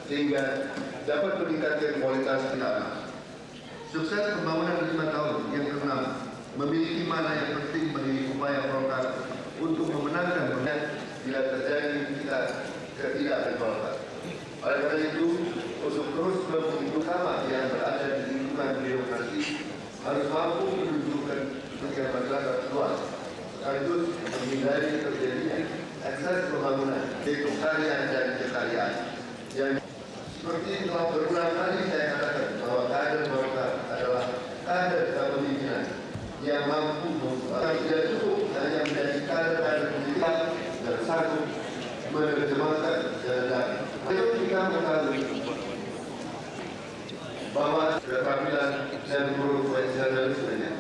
sehingga dapat meningkatkan kualitas tanah. Sukses pembangunan 5 tahun yang ke-6 memiliki makna yang penting bagi upaya Golkar untuk memenangkan bila terjadi ketidakadilan Golkar. Oleh karena itu, untuk terus utama yang berada di lingkungan birokrasi harus mampu menunjukkan kepentingan masyarakat luas, sekaligus menghindari terjadinya ekses pembangunan, yaitu karya dan kekaryaan. Yang seperti telah berulang kali saya katakan bahwa kader Golkar adalah kader kepemimpinan yang mampu tidak cukup hanya menjadi kader pendidikan dan sanggup menerjemahkan dan itu kita mengetahui bahwa keterampilan dan profesionalismenya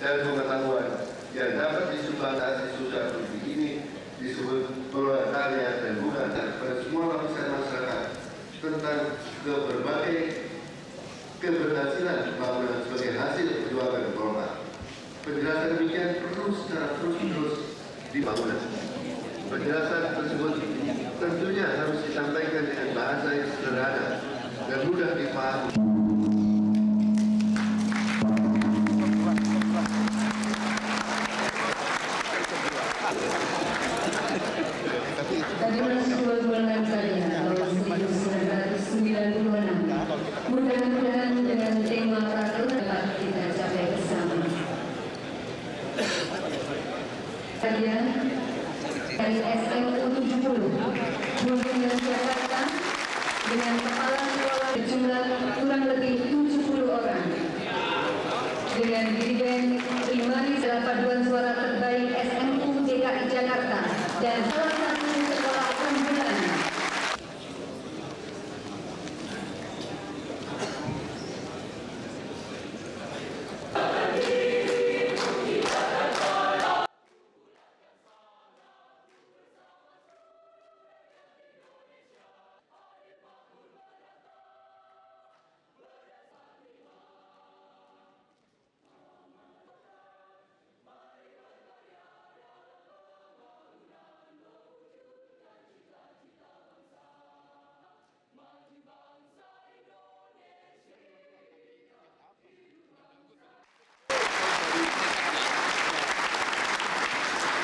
dan pengetahuan yang dapat disumbangkan di sosial publik ini disebut karya dan bukan pada semua lapisan masyarakat tentang berbagai keberhasilan pembangunan sebagai hasil perjuangan Golkar. Penjelasan demikian perlu secara terus-menerus dibangun. Penjelasan tersebut tentunya harus disampaikan dengan bahasa yang sederhana dan mudah dipahami. Tadi masih bulan saya tahun 1996. Mudah-mudahan dengan tema peraturan dapat kita capai bersama. Kalian dari SMU 70 Provinsi Jakarta dengan kepala sekolah berjumlah kurang lebih 70 orang dengan dirigen 5 dalam paduan suara terbaik SMU DKI Jakarta dan salah satu sekolah unggulan.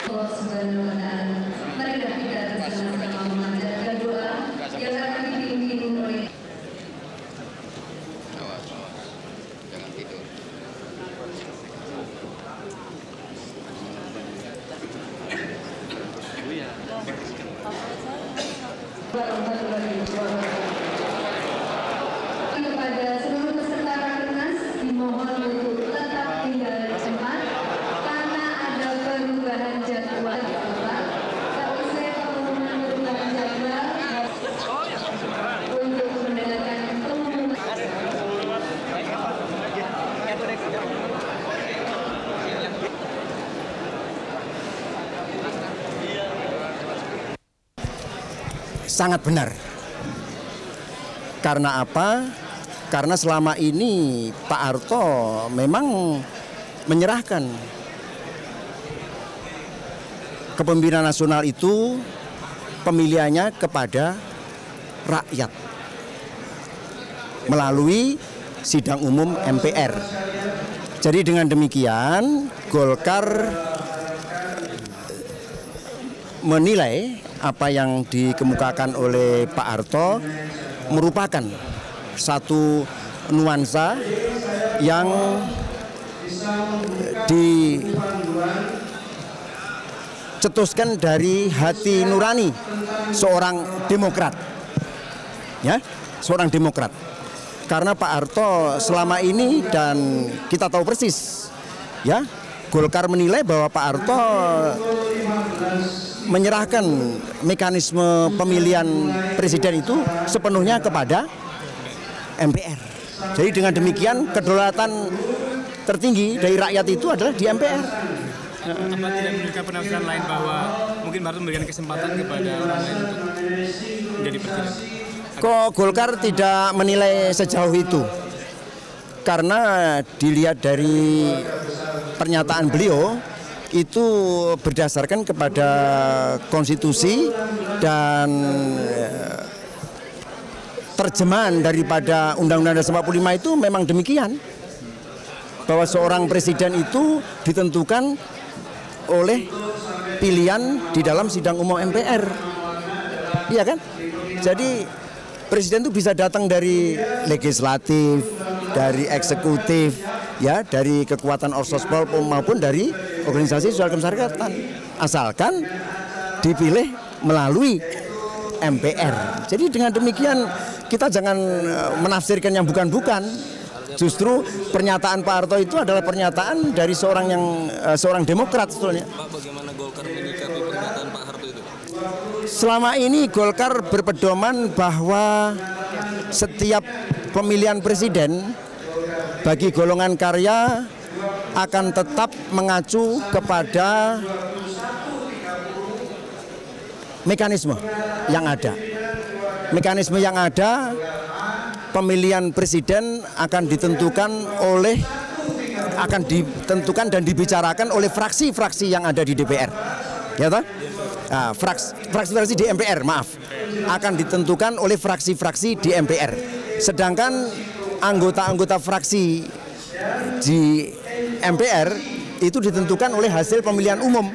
Allah Subhanahu wa Ta'ala. Marilah kita bersama-sama memanjatkan doa yang akan dipimpin oleh jangan tidur. kepada seluruh peserta Rakernas dimohon untuk tetap tinggal di tempat karena ada perubahan jadwal. Seusai pengumuman perubahan jadwal untuk mendengarkan pengumuman. Sangat benar. Karena apa? Karena selama ini Pak Harto memang menyerahkan kepemimpinan nasional itu pemilihannya kepada rakyat melalui sidang umum MPR. Jadi dengan demikian Golkar menilai apa yang dikemukakan oleh Pak Harto merupakan satu nuansa yang dicetuskan dari hati nurani seorang demokrat, ya, seorang demokrat. Karena Pak Harto selama ini dan kita tahu persis, ya, Golkar menilai bahwa Pak Harto menyerahkan mekanisme pemilihan presiden itu sepenuhnya kepada MPR. Jadi dengan demikian kedaulatan tertinggi dari rakyat itu adalah di MPR. Apa tidak memiliki penafsiran lain bahwa mungkin Harto memberikan kesempatan kepada orang lain untuk menjadi presiden? Kok Golkar tidak menilai sejauh itu? Karena dilihat dari pernyataan beliau itu berdasarkan kepada konstitusi dan terjemahan daripada Undang-Undang Dasar 45 itu memang demikian, bahwa seorang presiden itu ditentukan oleh pilihan di dalam sidang umum MPR, iya kan? Jadi presiden itu bisa datang dari legislatif, dari eksekutif, ya, dari kekuatan orsospol maupun dari organisasi sosial kemasyarakatan, asalkan dipilih melalui MPR. Jadi dengan demikian kita jangan menafsirkan yang bukan-bukan. Justru pernyataan Pak Harto itu adalah pernyataan dari seorang Demokrat sebetulnya. Pak, bagaimana Golkar menyikapi pernyataan Pak Harto itu? Selama ini Golkar berpedoman bahwa setiap pemilihan presiden bagi golongan karya akan tetap mengacu kepada mekanisme yang ada. Mekanisme yang ada, pemilihan presiden akan ditentukan dan dibicarakan oleh fraksi-fraksi yang ada di DPR. Ya toh? Nah, fraksi-fraksi di MPR, maaf, akan ditentukan oleh fraksi-fraksi di MPR. Sedangkan anggota-anggota fraksi di MPR itu ditentukan oleh hasil pemilihan umum.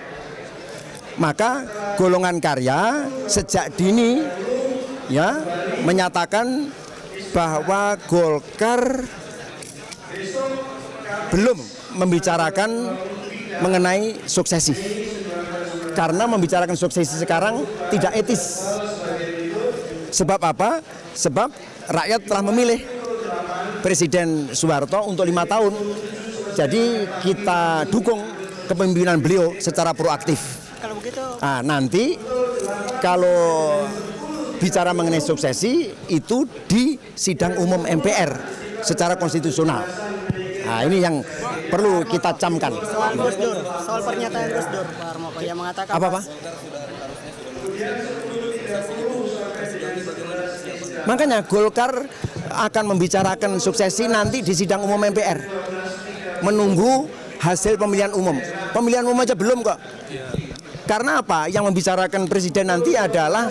Maka golongan karya sejak dini ya menyatakan bahwa Golkar belum membicarakan mengenai suksesi, karena membicarakan suksesi sekarang tidak etis. Sebab apa? Sebab rakyat telah memilih Presiden Soeharto untuk 5 tahun. Jadi kita dukung kepemimpinan beliau secara proaktif. Kalau begitu, nah, nanti kalau bicara mengenai suksesi itu di sidang umum MPR secara konstitusional. Nah, ini yang perlu kita camkan. Soal Gus Dur, soal pernyataan Gus Dur, Pak Harmoko yang mengatakan Apa? Makanya Golkar akan membicarakan suksesi nanti di sidang umum MPR. Menunggu hasil pemilihan umum. Pemilihan umum aja belum kok. Karena apa? Yang membicarakan presiden nanti adalah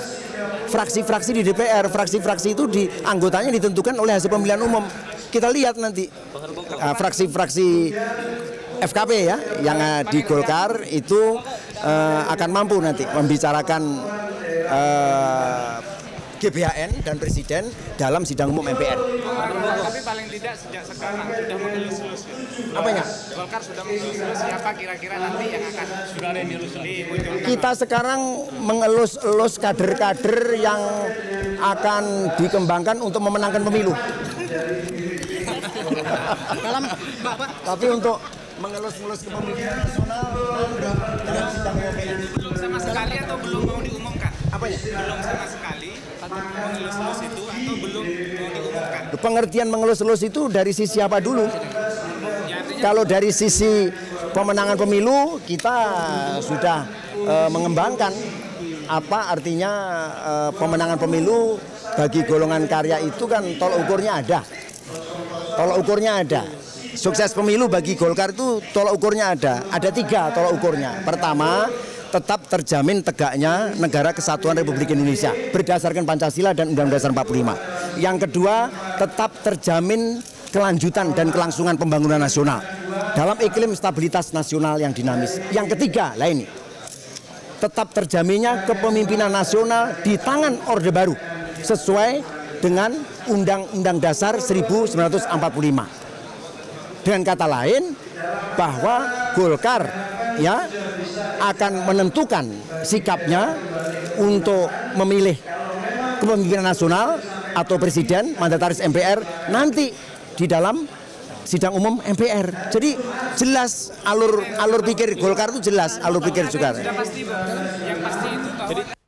fraksi-fraksi di DPR. Fraksi-fraksi itu anggotanya ditentukan oleh hasil pemilihan umum. Kita lihat nanti fraksi-fraksi FKP ya yang di Golkar itu akan mampu nanti membicarakan GBHN dan presiden dalam sidang umum MPR. tapi paling tidak sejak sekarang sudah mengelus-elus. Apanya? Golkar sudah mengelus-elus siapa kira-kira nanti yang akan dimunculkan. Kita sekarang mengelus-elus kader-kader yang akan dikembangkan untuk memenangkan pemilu. Tapi untuk mengelus-elus kepemimpinan nasional dengan sidang MPR. Belum sama sekali atau belum mau diumumkan? Apanya? Belum sama sekali mengelus-elus itu atau belum mau diumumkan? Pengertian mengelus-elus itu dari sisi apa dulu? Kalau dari sisi pemenangan pemilu kita sudah mengembangkan apa artinya pemenangan pemilu bagi golongan karya itu kan tolok ukurnya ada. Tolok ukurnya ada. Sukses pemilu bagi Golkar itu tolok ukurnya ada. Ada 3 tolok ukurnya. Pertama, tetap terjamin tegaknya negara kesatuan Republik Indonesia berdasarkan Pancasila dan Undang-Undang Dasar 45. Yang kedua, tetap terjamin kelanjutan dan kelangsungan pembangunan nasional dalam iklim stabilitas nasional yang dinamis. Yang ketiga, ini tetap terjaminnya kepemimpinan nasional di tangan Orde Baru sesuai dengan Undang-Undang Dasar 1945. Dengan kata lain, bahwa Golkar ya akan menentukan sikapnya untuk memilih kepemimpinan nasional atau presiden mandataris MPR nanti di dalam sidang umum MPR. Jadi jelas alur pikir Golkar itu jelas alur pikir juga. Sudah pasti, Bu. Yang pasti itu bahwa